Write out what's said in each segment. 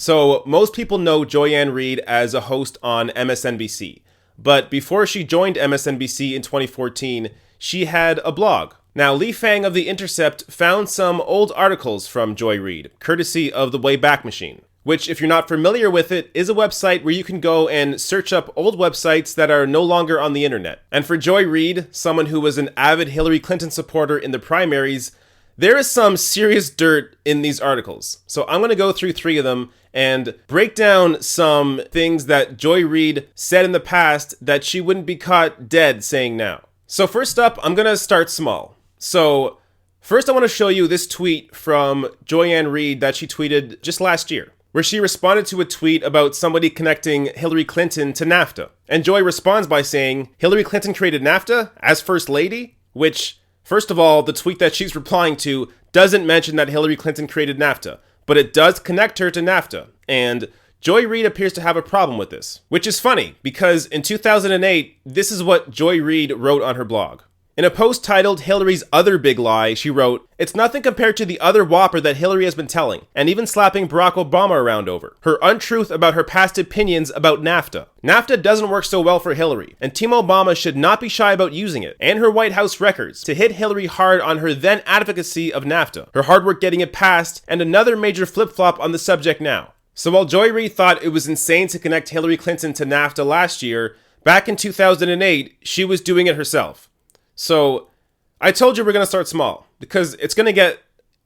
So most people know Joy Reid as a host on MSNBC. But before she joined MSNBC in 2014, she had a blog. Now, Lee Fang of The Intercept found some old articles from Joy Reid, courtesy of the Wayback Machine, which, if you're not familiar with it, is a website where you can go and search up old websites that are no longer on the internet. And for Joy Reid, someone who was an avid Hillary Clinton supporter in the primaries, there is some serious dirt in these articles. So I'm going to go through 3 of them and break down some things that Joy Reid said in the past that she wouldn't be caught dead saying now. So first up, I'm going to start small. So first I want to show you this tweet from Joy Reid that she tweeted just last year, where she responded to a tweet about somebody connecting Hillary Clinton to NAFTA. And Joy responds by saying, Hillary Clinton created NAFTA as First Lady? Which, first of all, the tweet that she's replying to doesn't mention that Hillary Clinton created NAFTA, but it does connect her to NAFTA. And Joy Reid appears to have a problem with this, which is funny because in 2008, this is what Joy Reid wrote on her blog. In a post titled Hillary's Other Big Lie, she wrote, "It's nothing compared to the other whopper that Hillary has been telling, and even slapping Barack Obama around over. Her untruth about her past opinions about NAFTA. NAFTA doesn't work so well for Hillary, and Team Obama should not be shy about using it, and her White House records, to hit Hillary hard on her then advocacy of NAFTA, her hard work getting it passed, and another major flip-flop on the subject now." So while Joy Reid thought it was insane to connect Hillary Clinton to NAFTA last year, back in 2008, she was doing it herself. So I told you we're going to start small because it's going to get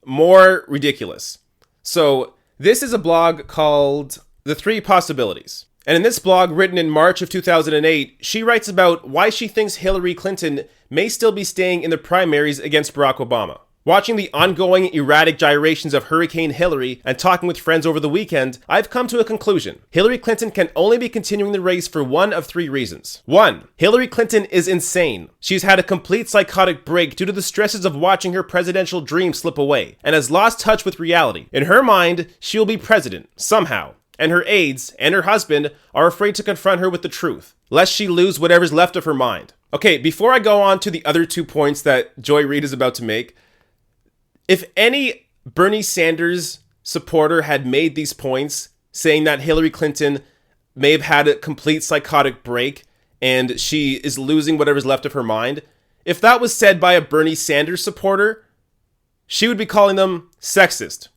more ridiculous. So this is a blog called The 3 Possibilities. And in this blog written in March of 2008, she writes about why she thinks Hillary Clinton may still be staying in the primaries against Barack Obama. Watching the ongoing erratic gyrations of Hurricane Hillary and talking with friends over the weekend, I've come to a conclusion. Hillary Clinton can only be continuing the race for one of 3 reasons. 1. Hillary Clinton is insane. She's had a complete psychotic break due to the stresses of watching her presidential dream slip away, and has lost touch with reality. In her mind, she will be president, somehow. And her aides and her husband are afraid to confront her with the truth, lest she lose whatever's left of her mind. Okay, before I go on to the other 2 points that Joy Reid is about to make, if any Bernie Sanders supporter had made these points, saying that Hillary Clinton may have had a complete psychotic break and she is losing whatever's left of her mind, if that was said by a Bernie Sanders supporter, she would be calling them sexist.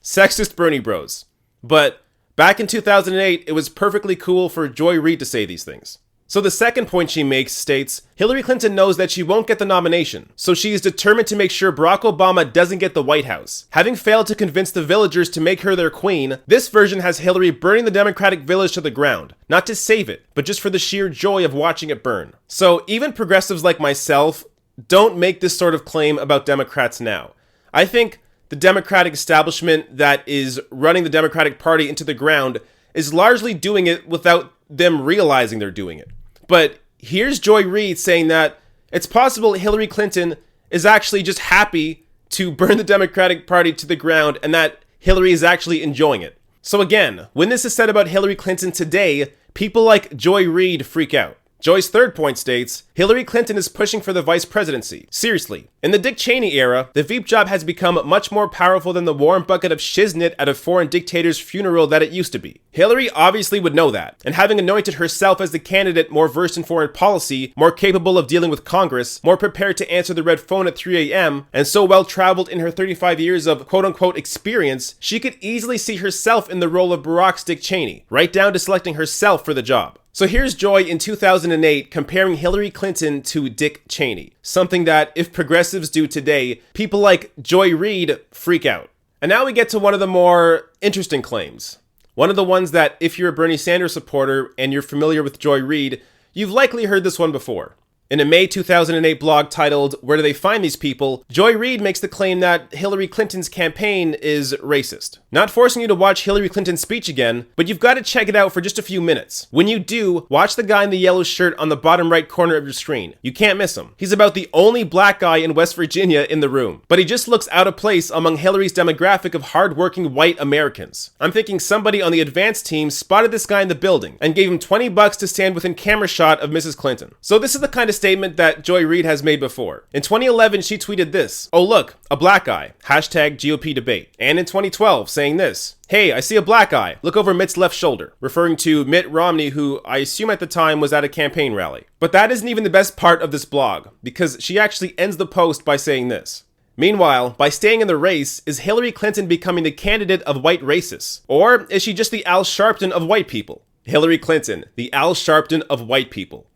Sexist Bernie bros. But back in 2008, it was perfectly cool for Joy Reid to say these things. So the second point she makes states, Hillary Clinton knows that she won't get the nomination, so she is determined to make sure Barack Obama doesn't get the White House. Having failed to convince the villagers to make her their queen, this version has Hillary burning the Democratic village to the ground. Not to save it, but just for the sheer joy of watching it burn. So even progressives like myself don't make this sort of claim about Democrats now. I think the Democratic establishment that is running the Democratic Party into the ground is largely doing it without them realizing they're doing it. But here's Joy Reid saying that it's possible Hillary Clinton is actually just happy to burn the Democratic Party to the ground and that Hillary is actually enjoying it. So again, when this is said about Hillary Clinton today, people like Joy Reid freak out. Joy's third point states, Hillary Clinton is pushing for the vice presidency. Seriously. In the Dick Cheney era, the Veep job has become much more powerful than the warm bucket of shiznit at a foreign dictator's funeral that it used to be. Hillary obviously would know that, and having anointed herself as the candidate more versed in foreign policy, more capable of dealing with Congress, more prepared to answer the red phone at 3 a.m., and so well traveled in her 35 years of quote-unquote experience, she could easily see herself in the role of Barack's Dick Cheney, right down to selecting herself for the job. So here's Joy in 2008 comparing Hillary Clinton to Dick Cheney, something that, if progressives do today, people like Joy Reid freak out. And now we get to one of the more interesting claims. One of the ones that, if you're a Bernie Sanders supporter and you're familiar with Joy Reid, you've likely heard this one before. In a May 2008 blog titled, Where Do They Find These People?, Joy Reid makes the claim that Hillary Clinton's campaign is racist. Not forcing you to watch Hillary Clinton's speech again, but you've got to check it out for just a few minutes. When you do, watch the guy in the yellow shirt on the bottom right corner of your screen. You can't miss him. He's about the only black guy in West Virginia in the room, but he just looks out of place among Hillary's demographic of hardworking white Americans. I'm thinking somebody on the advance team spotted this guy in the building and gave him $20 to stand within camera shot of Mrs. Clinton. So this is the kind of statement that Joy Reid has made before. In 2011, she tweeted this, "Oh look, a black guy, hashtag GOP debate. And in 2012, saying this, hey, I see a black guy, look over Mitt's left shoulder, referring to Mitt Romney, who I assume at the time was at a campaign rally. But that isn't even the best part of this blog, because she actually ends the post by saying this. Meanwhile, by staying in the race, is Hillary Clinton becoming the candidate of white racists? Or is she just the Al Sharpton of white people? Hillary Clinton, the Al Sharpton of white people.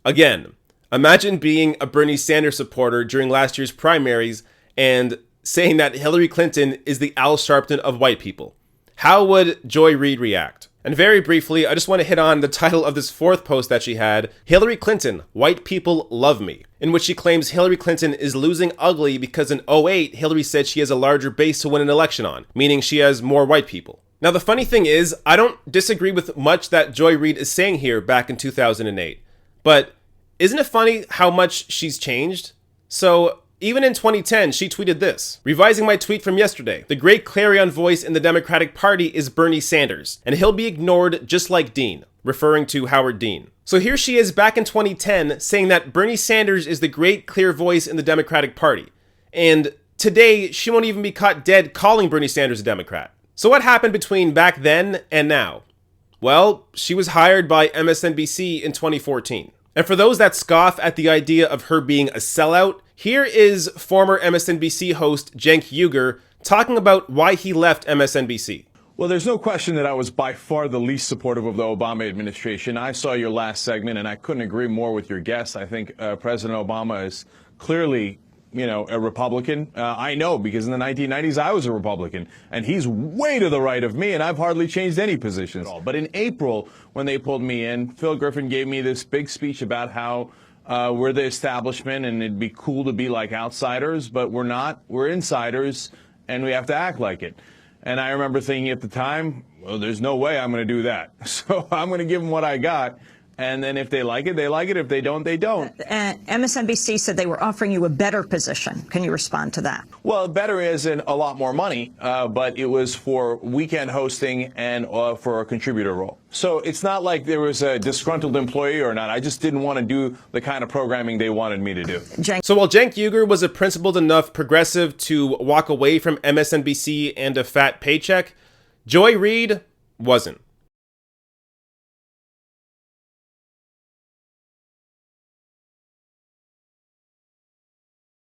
Again, imagine being a Bernie Sanders supporter during last year's primaries and saying that Hillary Clinton is the Al Sharpton of white people. How would Joy Reid react? And very briefly, I just want to hit on the title of this fourth post that she had, Hillary Clinton, White People Love Me, in which she claims Hillary Clinton is losing ugly because in 2008, Hillary said she has a larger base to win an election on, meaning she has more white people. Now, the funny thing is, I don't disagree with much that Joy Reid is saying here back in 2008, but isn't it funny how much she's changed? So, even in 2010, she tweeted this, revising my tweet from yesterday, the great clarion voice in the Democratic Party is Bernie Sanders, and he'll be ignored just like Dean, referring to Howard Dean. So here she is back in 2010 saying that Bernie Sanders is the great clear voice in the Democratic Party. And today, she won't even be caught dead calling Bernie Sanders a Democrat. So what happened between back then and now? Well, she was hired by MSNBC in 2014. And for those that scoff at the idea of her being a sellout, here is former MSNBC host Cenk Uygur talking about why he left MSNBC. Well, there's no question that I was by far the least supportive of the Obama administration. I saw your last segment, and I couldn't agree more with your guest. I think President Obama is clearly, a Republican. I know because in the 1990s I was a Republican, and he's way to the right of me, and I've hardly changed any position at all. But in April, when they pulled me in, Phil Griffin gave me this big speech about how we're the establishment, and it'd be cool to be like outsiders, but we're not. We're insiders, and we have to act like it. And I remember thinking at the time, well, there's no way I'm going to do that. So I'm going to give them what I got. And then if they like it, they like it. If they don't, they don't. MSNBC said they were offering you a better position. Can you respond to that? Well, better is in a lot more money, but it was for weekend hosting and for a contributor role. So it's not like there was a disgruntled employee or not. I just didn't want to do the kind of programming they wanted me to do. So while Cenk Uygur was a principled enough progressive to walk away from MSNBC and a fat paycheck, Joy Reid wasn't.